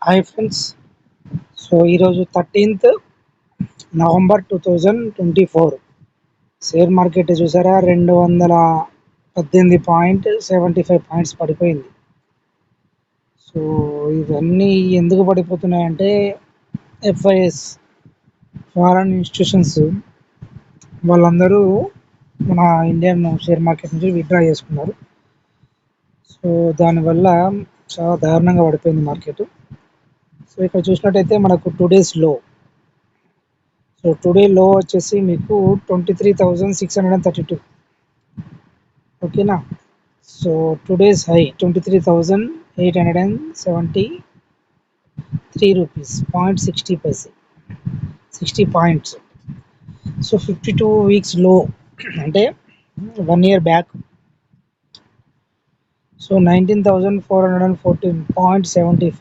Hi friends. So ఈరోజు 13th November 2024 share market చూసారా, 218.75 points పడిపోయింది. సో ఇవన్నీ ఎందుకు పడిపోతున్నాయంటే FIS ఫారెన్ ఇన్స్టిట్యూషన్స్ వాళ్ళందరూ మన ఇండియన్ షేర్ మార్కెట్ నుంచి విత్డ్రా చేసుకున్నారు. సో దానివల్ల చాలా దారుణంగా పడిపోయింది మార్కెట్. సో ఇక్కడ చూసినట్టయితే మనకు టుడేస్ లో టుడే లో వచ్చేసి మీకు 23,632. ఓకేనా. So today's high 23,873 rupees 0.60 60 points. So 52 weeks లో అంటే 1 year బ్యాక్. సో 19,414.75